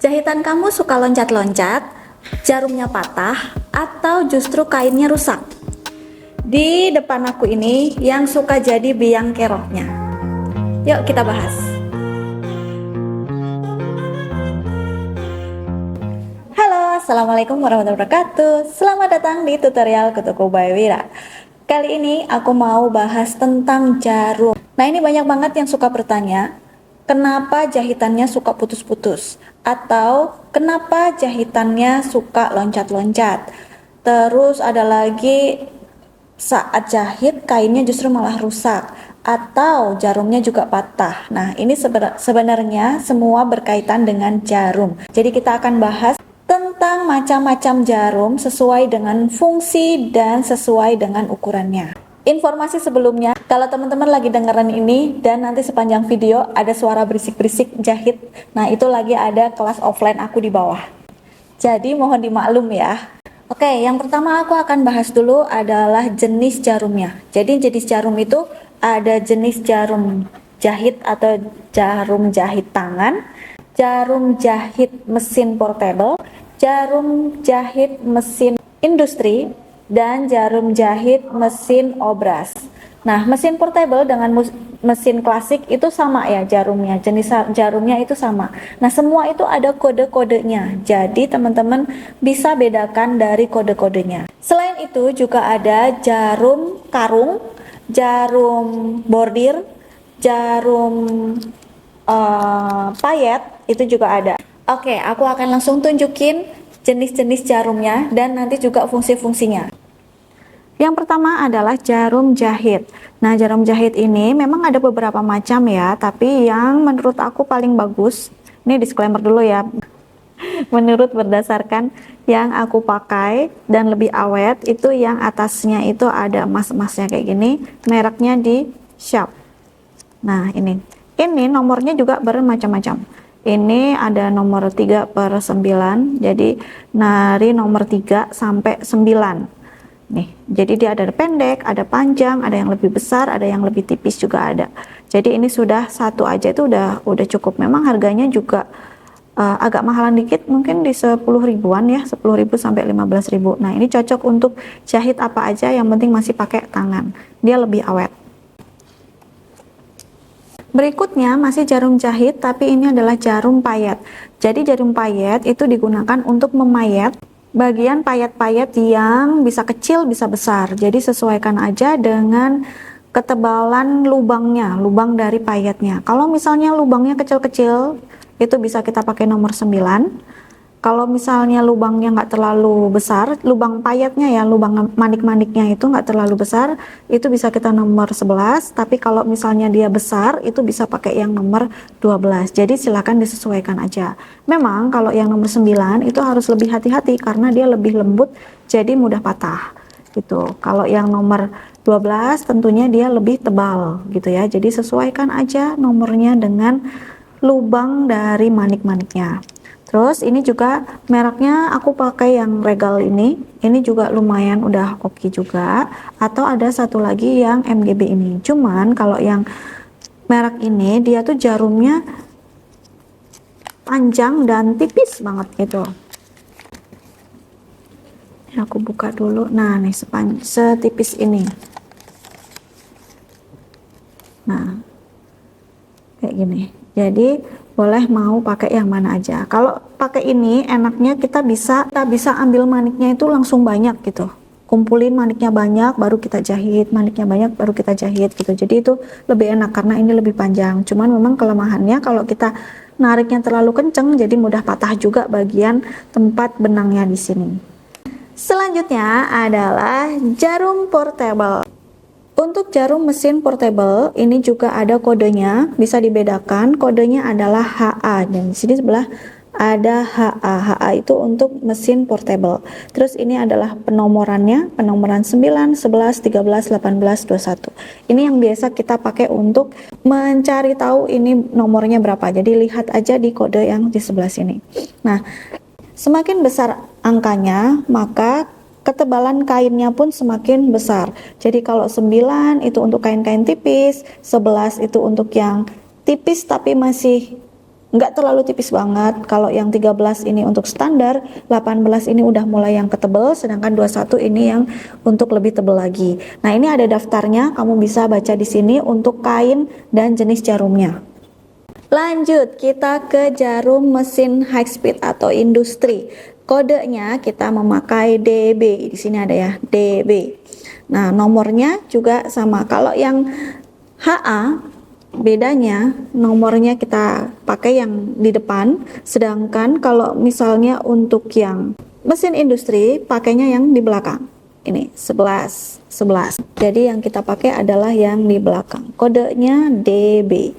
Jahitan kamu suka loncat-loncat, jarumnya patah, atau justru kainnya rusak? Di depan aku ini yang suka jadi biang keroknya. Yuk kita bahas. Halo, assalamualaikum warahmatullahi wabarakatuh. Selamat datang di tutorial Kutuku by Wira. Kali ini aku mau bahas tentang jarum. Nah, ini banyak banget yang suka bertanya, kenapa jahitannya suka putus-putus? Atau kenapa jahitannya suka loncat-loncat? Terus ada lagi, saat jahit kainnya justru malah rusak, atau jarumnya juga patah. Nah, ini sebenarnya semua berkaitan dengan jarum. Jadi kita akan bahas tentang macam-macam jarum sesuai dengan fungsi dan sesuai dengan ukurannya. Informasi sebelumnya, kalau teman-teman lagi dengerin ini dan nanti sepanjang video ada suara berisik-berisik jahit, nah itu lagi ada kelas offline aku di bawah. Jadi mohon dimaklum ya. Oke, yang pertama aku akan bahas dulu adalah jenis jarumnya. Jadi jenis jarum itu ada jenis jarum jahit atau jarum jahit tangan, jarum jahit mesin portable, jarum jahit mesin industri, dan jarum jahit mesin obras. Nah, mesin portable dengan mesin klasik itu sama ya jarumnya, jenis jarumnya itu sama. Nah, semua itu ada kode-kodenya. Jadi, teman-teman bisa bedakan dari kode-kodenya. Selain itu juga ada jarum karung, jarum bordir, jarum payet, itu juga ada. Oke, aku akan langsung tunjukin jenis-jenis jarumnya dan nanti juga fungsi-fungsinya. Yang pertama adalah jarum jahit. Nah, jarum jahit ini memang ada beberapa macam ya, tapi yang menurut aku paling bagus, ini disclaimer dulu ya, menurut berdasarkan yang aku pakai dan lebih awet, itu yang atasnya itu ada emas-emasnya kayak gini, mereknya di Sharp. Nah, ini nomornya juga bermacam-macam. Ini ada nomor 3/9, jadi dari nomor 3 sampai 9 nih. Jadi dia ada pendek, ada panjang, ada yang lebih besar, ada yang lebih tipis juga ada. Jadi ini sudah satu aja itu udah cukup. Memang harganya juga agak mahalan dikit, mungkin di 10 ribuan ya, 10.000 sampai 15.000. Nah, ini cocok untuk jahit apa aja, yang penting masih pakai tangan. Dia lebih awet. Berikutnya masih jarum jahit, tapi ini adalah jarum payet. Jadi jarum payet itu digunakan untuk memayet bagian payet-payet yang bisa kecil bisa besar. Jadi sesuaikan aja dengan ketebalan lubangnya, lubang dari payetnya. Kalau misalnya lubangnya kecil-kecil, itu bisa kita pakai nomor 9. Kalau misalnya lubangnya nggak terlalu besar, lubang payetnya ya, lubang manik-maniknya itu nggak terlalu besar, itu bisa kita nomor 11. Tapi kalau misalnya dia besar, itu bisa pakai yang nomor 12. Jadi silakan disesuaikan aja. Memang kalau yang nomor 9 itu harus lebih hati-hati karena dia lebih lembut, jadi mudah patah gitu. Kalau yang nomor 12 tentunya dia lebih tebal gitu ya. Jadi sesuaikan aja nomornya dengan lubang dari manik-maniknya. Terus ini juga mereknya aku pakai yang Regal ini juga lumayan udah oke juga. Atau ada satu lagi yang MGB ini. Cuman kalau yang merek ini dia tuh jarumnya panjang dan tipis banget gitu. Aku buka dulu. Nah, nih setipis ini. Nah, kayak gini. Jadi boleh mau pakai yang mana aja. Kalau pakai ini enaknya kita bisa ambil maniknya itu langsung banyak gitu. Kumpulin maniknya banyak baru kita jahit, maniknya banyak baru kita jahit gitu. Jadi itu lebih enak karena ini lebih panjang. Cuman memang kelemahannya kalau kita nariknya terlalu kenceng jadi mudah patah juga bagian tempat benangnya di sini. Selanjutnya adalah jarum portable. Untuk jarum mesin portable ini juga ada kodenya, bisa dibedakan. Kodenya adalah HA dan di sini sebelah ada HA. HA itu untuk mesin portable. Terus ini adalah penomorannya, penomoran 9, 11, 13, 18, 21. Ini yang biasa kita pakai untuk mencari tahu ini nomornya berapa. Jadi lihat aja di kode yang di sebelah sini. Nah, semakin besar angkanya, maka ketebalan kainnya pun semakin besar. Jadi kalau 9 itu untuk kain-kain tipis, 11 itu untuk yang tipis tapi masih nggak terlalu tipis banget. Kalau yang 13 ini untuk standar, 18 ini udah mulai yang ketebel, sedangkan 21 ini yang untuk lebih tebel lagi. Nah, ini ada daftarnya, kamu bisa baca di sini untuk kain dan jenis jarumnya. Lanjut, kita ke jarum mesin high speed atau industri. Kodenya kita memakai DB. Di sini ada ya, DB. Nah, nomornya juga sama. Kalau yang HA, bedanya nomornya kita pakai yang di depan, sedangkan kalau misalnya untuk yang mesin industri pakainya yang di belakang. Ini 11. Jadi yang kita pakai adalah yang di belakang. Kodenya DB.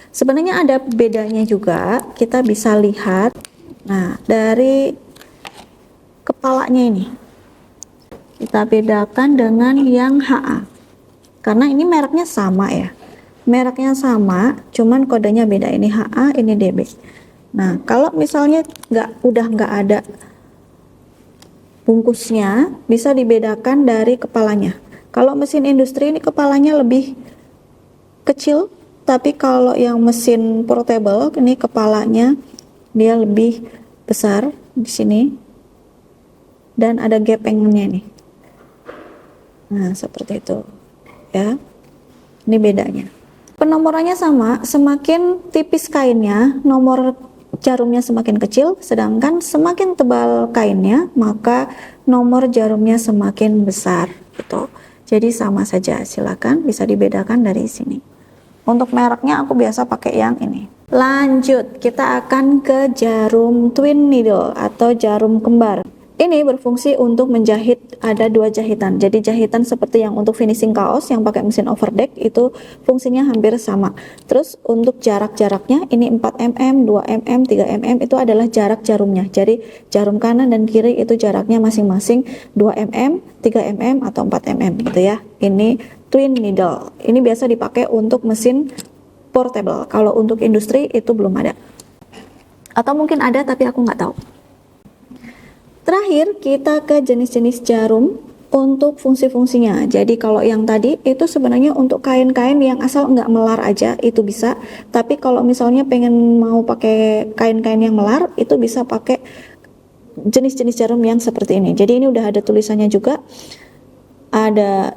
Sebenarnya ada bedanya juga, kita bisa lihat. Nah, dari kepalanya ini kita bedakan dengan yang HA. Karena ini mereknya sama ya. Mereknya sama, cuman kodenya beda. Ini HA, ini DB. Nah, kalau misalnya udah nggak ada bungkusnya, bisa dibedakan dari kepalanya. Kalau mesin industri ini kepalanya lebih kecil, tapi kalau yang mesin portable ini kepalanya dia lebih besar di sini dan ada gepengnya nih. Nah, seperti itu ya. Ini bedanya. Penomorannya sama, semakin tipis kainnya, nomor jarumnya semakin kecil, sedangkan semakin tebal kainnya, maka nomor jarumnya semakin besar gitu. Jadi sama saja, silakan bisa dibedakan dari sini. Untuk mereknya aku biasa pakai yang ini. Lanjut, kita akan ke jarum twin needle atau jarum kembar. Ini berfungsi untuk menjahit, ada 2 jahitan. Jadi jahitan seperti yang untuk finishing kaos yang pakai mesin overdeck itu fungsinya hampir sama. Terus untuk jarak-jaraknya ini 4 mm, 2 mm, 3 mm itu adalah jarak jarumnya. Jadi jarum kanan dan kiri itu jaraknya masing-masing 2 mm, 3 mm atau 4 mm gitu ya. Ini twin needle. Ini biasa dipakai untuk mesin portable. Kalau untuk industri itu belum ada. Atau mungkin ada tapi aku nggak tahu. Terakhir kita ke jenis-jenis jarum untuk fungsi-fungsinya. Jadi kalau yang tadi itu sebenarnya untuk kain-kain yang asal nggak melar aja itu bisa. Tapi kalau misalnya pengen mau pakai kain-kain yang melar itu bisa pakai jenis-jenis jarum yang seperti ini. Jadi ini udah ada tulisannya juga. Ada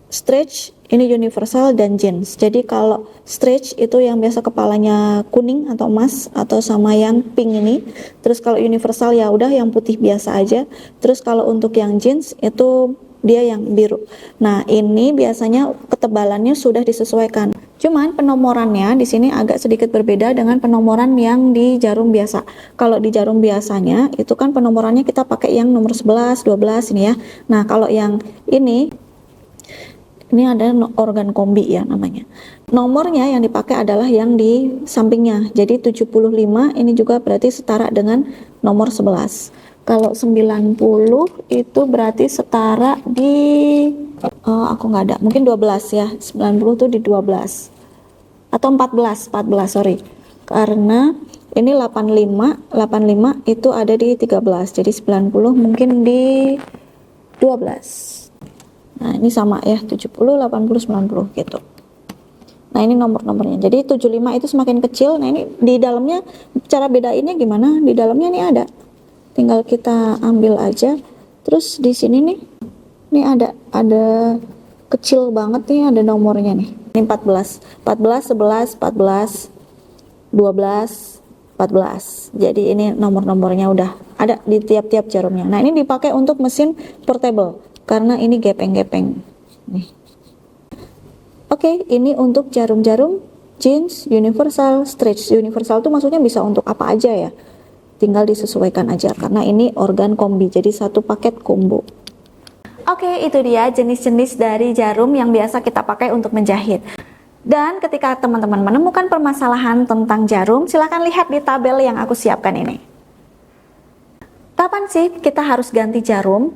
stretch, ini universal dan jeans. Jadi kalau stretch itu yang biasa kepalanya kuning atau emas atau sama yang pink ini. Terus kalau universal ya udah yang putih biasa aja. Terus kalau untuk yang jeans itu dia yang biru. Nah, ini biasanya ketebalannya sudah disesuaikan. Cuman penomorannya di sini agak sedikit berbeda dengan penomoran yang di jarum biasa. Kalau di jarum biasanya itu kan penomorannya kita pakai yang nomor 11, 12 ini ya. Nah, kalau yang ini ada organ kombi ya namanya. Nomornya yang dipakai adalah yang di sampingnya. Jadi 75 ini juga berarti setara dengan nomor 11. Kalau 90 itu berarti setara di aku nggak ada, mungkin 12 ya. 90 itu di 12. Atau 14, sorry. Karena ini 85 itu ada di 13. Jadi 90 mungkin di 12. Nah, ini sama ya, 70, 80, 90 gitu. Nah, ini nomor-nomornya. Jadi 75 itu semakin kecil. Nah, ini di dalamnya cara bedainnya gimana? Di dalamnya nih ada. Tinggal kita ambil aja. Terus di sini nih ada kecil banget nih, ada nomornya nih. Ini 14, 11, 14, 12, 14. Jadi ini nomor-nomornya udah ada di tiap-tiap jarumnya. Nah, ini dipakai untuk mesin portable karena ini gepeng-gepeng nih. Oke, ini untuk jarum-jarum jeans universal. Stretch universal itu maksudnya bisa untuk apa aja ya, tinggal disesuaikan aja karena ini organ kombi, jadi satu paket combo. Oke, itu dia jenis-jenis dari jarum yang biasa kita pakai untuk menjahit. Dan ketika teman-teman menemukan permasalahan tentang jarum, silahkan lihat di tabel yang aku siapkan ini. Kapan sih kita harus ganti jarum?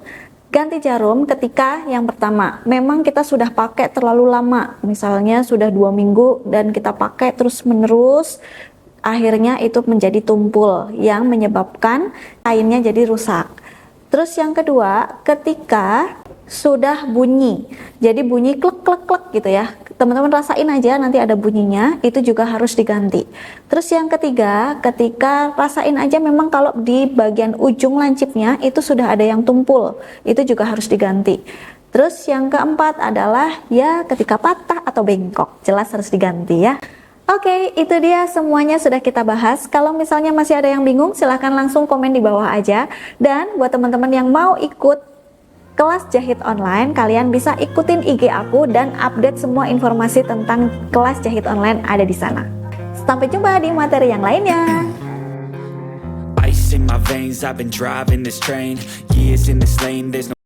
Ganti jarum ketika yang pertama, memang kita sudah pakai terlalu lama, misalnya sudah 2 minggu dan kita pakai terus menerus, akhirnya itu menjadi tumpul yang menyebabkan kainnya jadi rusak. Terus yang kedua, ketika sudah bunyi, jadi bunyi klek klek klek gitu ya, teman-teman rasain aja nanti ada bunyinya, itu juga harus diganti. Terus yang ketiga, ketika rasain aja memang kalau di bagian ujung lancipnya itu sudah ada yang tumpul, itu juga harus diganti. Terus yang keempat adalah ya ketika patah atau bengkok, jelas harus diganti ya. Oke, itu dia semuanya sudah kita bahas. Kalau misalnya masih ada yang bingung, silahkan langsung komen di bawah aja. Dan buat teman-teman yang mau ikut kelas jahit online, kalian bisa ikutin IG aku dan update semua informasi tentang kelas jahit online ada di sana. Sampai jumpa di materi yang lainnya. Ice in my veins, I've been driving this train, years in this lane, there's no